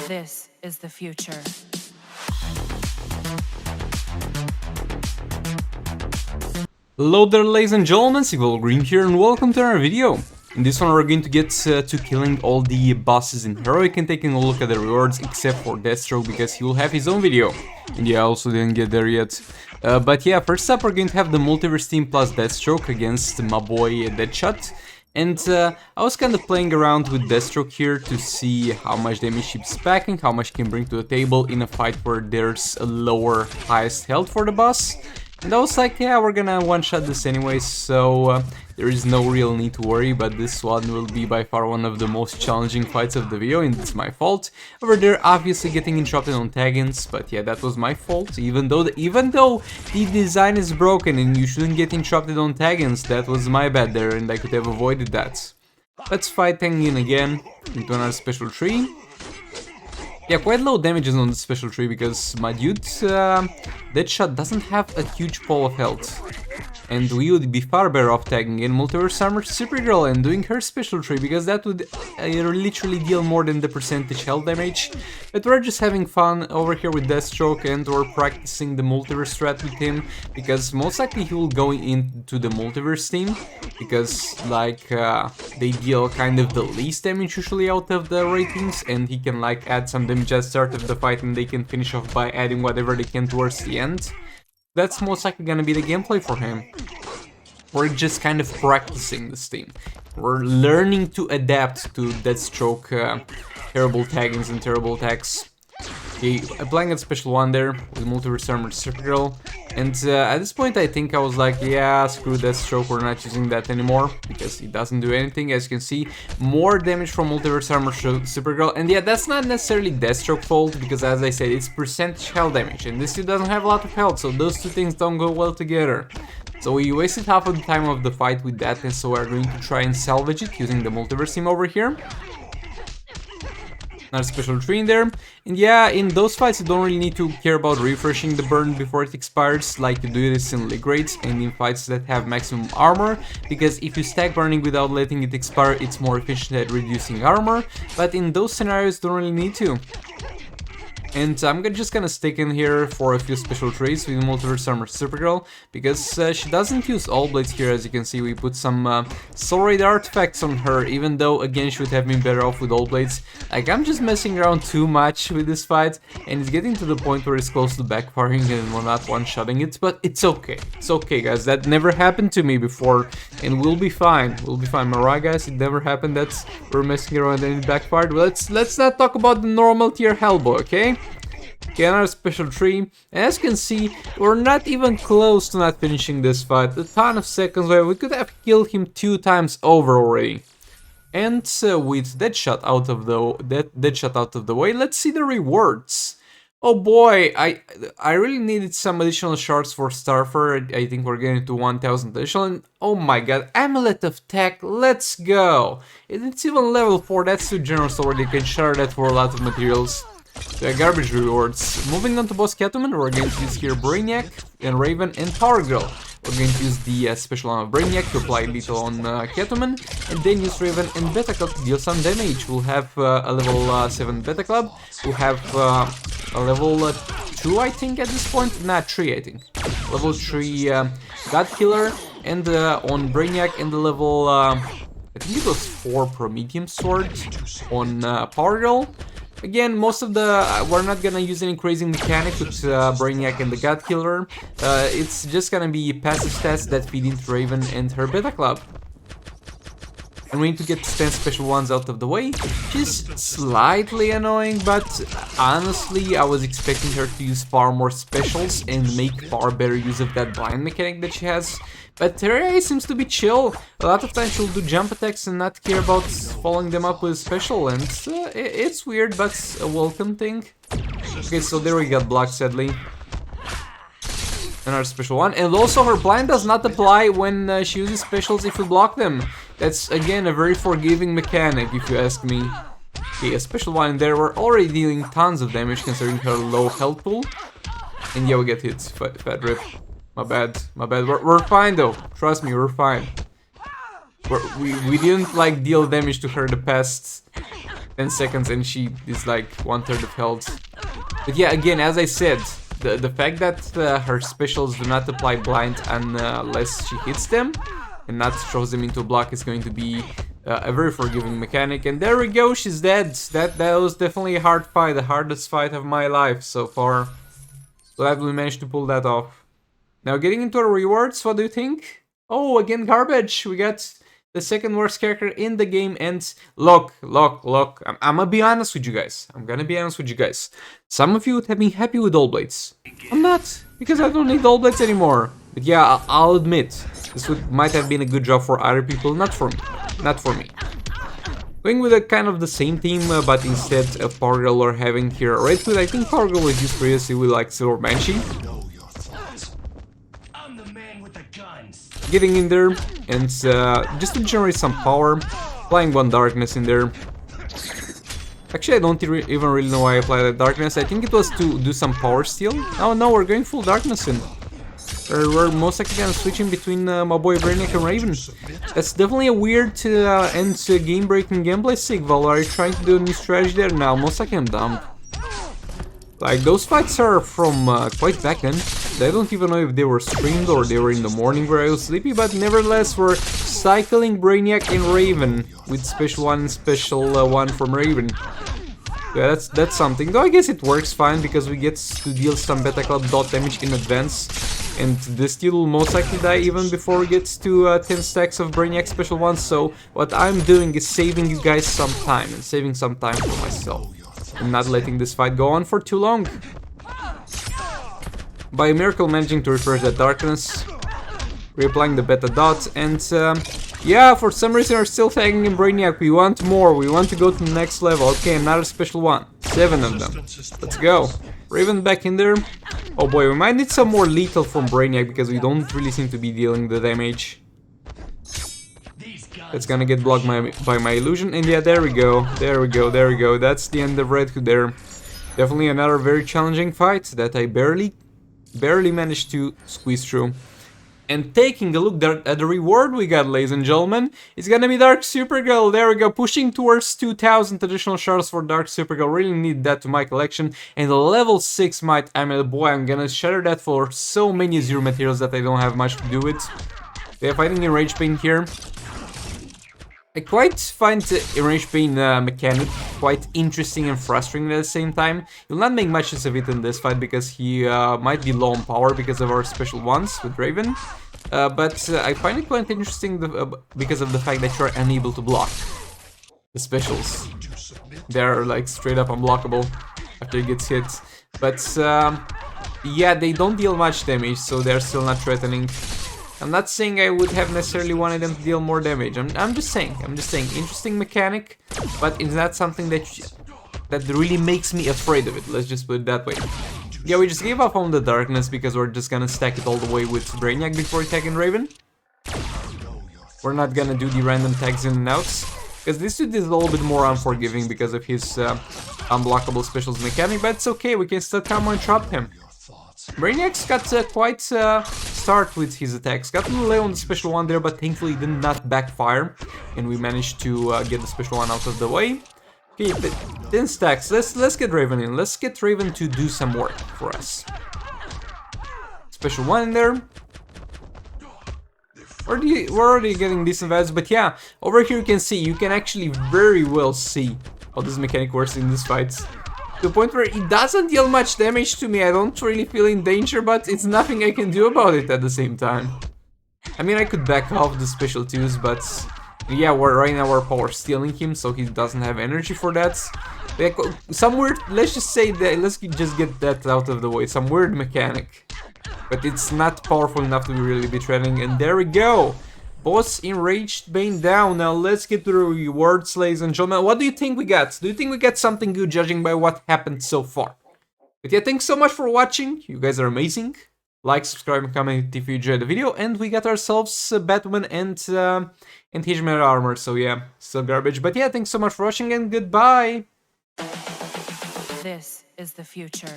This is the future. Hello there, ladies and gentlemen, Sigval Green here, and welcome to our video. In this one we're going to get to killing all the bosses in Heroic and taking a look at the rewards, except for Deathstroke, because he will have his own video. And yeah, I also didn't get there yet. But yeah, first up we're going to have the Multiverse team plus Deathstroke against my boy Deadshot. And I was kind of playing around with Deathstroke here to see how much damage he's packing, how much he can bring to the table in a fight where there's a lower highest health for the boss. And I was like, yeah, we're gonna one-shot this anyways, so there is no real need to worry, but this one will be by far one of the most challenging fights of the video, and it's my fault. Over there, obviously getting interrupted on tag-ins, but yeah, that was my fault, even though the design is broken and you shouldn't get interrupted on tag-ins, that was my bad there, and I could have avoided that. Let's fight tag-in again, into another special tree. Yeah, quite low damages on the special tree because my dude, Deadshot doesn't have a huge pool of health. And we would be far better off tagging in Multiverse Armor Supergirl and doing her special tree, because that would literally deal more than the percentage health damage. But we're just having fun over here with Deathstroke, and we're practicing the Multiverse strat with him, because most likely he will go into the Multiverse team, because like they deal kind of the least damage usually out of the ratings, and he can like add some damage at the start of the fight and they can finish off by adding whatever they can towards the end. That's most likely gonna be the gameplay for him. We're just kind of practicing this team. We're learning to adapt to Deathstroke terrible taggings and terrible attacks. Okay, applying a special one there with Multiverse Armor Supergirl, and at this point I think I was like, yeah, screw Deathstroke, we're not using that anymore, because it doesn't do anything. As you can see, more damage from Multiverse Armor Supergirl, and yeah, that's not necessarily Deathstroke's fault, because as I said, it's percentage health damage, and this dude doesn't have a lot of health, so those two things don't go well together. So we wasted half of the time of the fight with that, and so we're going to try and salvage it using the Multiverse team over here. Another special tree in there, and yeah, in those fights you don't really need to care about refreshing the burn before it expires, like you do this in League raids and in fights that have maximum armor, because if you stack burning without letting it expire, it's more efficient at reducing armor, but in those scenarios you don't really need to. And I'm just gonna stick in here for a few special trees with Multiverse Armor Supergirl, because she doesn't use all blades here. As you can see, we put some Soul Raid artifacts on her, even though again she would have been better off with all blades. Like, I'm just messing around too much with this fight, and it's getting to the point where it's close to backfiring and we're not one-shotting it, but it's okay. It's okay, guys, that never happened to me before, and we'll be fine. We'll be fine. Alright, guys, it never happened that we're messing around and it backfired. Let's not talk about the normal tier Hellboy, okay? Okay, another special tree, and as you can see, we're not even close to not finishing this fight. A ton of seconds away, we could have killed him 2 times over already. And with Deadshot out of the way, let's see the rewards. Oh boy, I really needed some additional shards for Starfire. I think we're getting to 1000 additional, and oh my god, Amulet of Tech, let's go! It's even level 4, that's too generous already, you can share that for a lot of materials. Garbage rewards. Moving on to boss Catwoman, we're going to use here Brainiac and Raven and Power Girl. We're going to use the special on Brainiac to apply lethal on Catwoman, and then use Raven and Beta Club to deal some damage. We'll have a level 7 Beta Club, we'll have a level 2 I think at this point, not 3 I think. Level 3 God Killer, and on Brainiac, and the level, I think it was 4 Prometheum Sword on Power Girl. Again, most of the, we're not gonna use any crazy mechanic with Brainiac and the God Killer. It's just gonna be passive stats that feed into Raven and her Beta Club. And we need to get 10 special ones out of the way, which is slightly annoying, but honestly, I was expecting her to use far more specials and make far better use of that blind mechanic that she has. But her AI seems to be chill. A lot of times she'll do jump attacks and not care about following them up with special, and it's weird, but a welcome thing. Okay, so there we got blocked, sadly. Another special one, and also her blind does not apply when she uses specials if you block them. That's again a very forgiving mechanic, if you ask me. Okay, a special one in there. We're already dealing tons of damage considering her low health pool. And yeah, we get hit. Fat rip. My bad. We're fine though. Trust me, we're fine. We didn't like deal damage to her the past 10 seconds and she is like 1/3 of health. But yeah, again, as I said, the fact that her specials do not apply blind unless she hits them and not throws them into a block is going to be a very forgiving mechanic. And there we go, she's dead. That was definitely a hard fight, the hardest fight of my life so far. Glad we managed to pull that off. Now getting into our rewards, what do you think? Oh, again garbage. We got the second worst character in the game, and look. I'm gonna be honest with you guys. Some of you would have been happy with All Blades. I'm not, because I don't need All Blades anymore. But yeah, I'll admit, this might have been a good job for other people, not for me. Going with a kind of the same theme, but instead of Power Girl we're having here Red Hood. I think Power Girl was used previously with like Silver Banshee. Getting in there and just to generate some power, applying one darkness in there. Actually, I don't even really know why I applied that darkness. I think it was to do some power steal. Oh no, we're going full darkness in. We're most likely gonna switch in between my boy Brainiac and Raven. That's definitely a weird and game-breaking gameplay sig. Val, are you trying to do a new strategy there? Now, most likely I'm dumb. Like, those fights are from quite back then. I don't even know if they were streamed or they were in the morning where I was sleepy, but nevertheless, we're cycling Brainiac and Raven with special 1 and special 1 from Raven. Yeah, that's something. Though I guess it works fine because we get to deal some beta club dot damage in advance. And this steel will most likely die even before we get to 10 stacks of Brainiac special 1. So what I'm doing is saving you guys some time and saving some time for myself. I'm not letting this fight go on for too long. By miracle managing to refresh that darkness, reapplying the beta dot, and yeah, for some reason we're still tagging in Brainiac. We want more, we want to go to the next level. Okay, another special 1, 7 of them. Let's go. Raven back in there. Oh boy, we might need some more lethal from Brainiac because we don't really seem to be dealing the damage. That's gonna get blocked by my illusion, and yeah, there we go. That's the end of Red Hood there. Definitely another very challenging fight that I barely managed to squeeze through. And taking a look at the reward we got, ladies and gentlemen, it's gonna be Dark Supergirl. There we go, pushing towards 2,000 additional shards for Dark Supergirl. Really need that to my collection. And the level 6 Might Amulet, boy, I'm gonna shatter that for so many zero materials that I don't have much to do with. They're fighting Enraged Pain here. I quite find the Enraged Pain mechanic quite interesting and frustrating at the same time. You'll not make much use of it in this fight because he might be low on power because of our special 1s with Raven. But I find it quite interesting because of the fact that you're unable to block the specials. They're like straight up unblockable after he gets hit. But yeah, they don't deal much damage, so they're still not threatening. I'm not saying I would have necessarily wanted them to deal more damage. I'm just saying, interesting mechanic, but it's not something that really makes me afraid of it. Let's just put it that way. Yeah, we just gave up on the darkness because we're just gonna stack it all the way with Brainiac before attacking Raven. We're not gonna do the random tags in and outs, because this dude is a little bit more unforgiving because of his unblockable specials mechanic, but it's okay, we can still come and trap him. Brainiac's got quite start with his attacks. Got a little late on the special 1 there, but thankfully it did not backfire, and we managed to get the special 1 out of the way. Okay, 10 stacks. Let's get Raven in. Let's get Raven to do some work for us. Special 1 in there. We're already getting decent values, but yeah, over here you can actually very well see how this mechanic works in this fight. To the point where it doesn't deal much damage to me. I don't really feel in danger, but it's nothing I can do about it at the same time. I mean, I could back off the special 2s, but yeah, right now we're power stealing him, so he doesn't have energy for that. Like, some weird, let's just say that, let's just get that out of the way, some weird mechanic. But it's not powerful enough to really be threatening, and there we go! Boss Enraged Bane down. Now let's get to the rewards, ladies and gentlemen. What do you think we got? Do you think we got something good judging by what happened so far? But yeah, thanks so much for watching. You guys are amazing. Like, subscribe, and comment if you enjoyed the video. And we got ourselves Batwoman and Hitchman armor. So yeah, still garbage. But yeah, thanks so much for watching and goodbye. This is the future.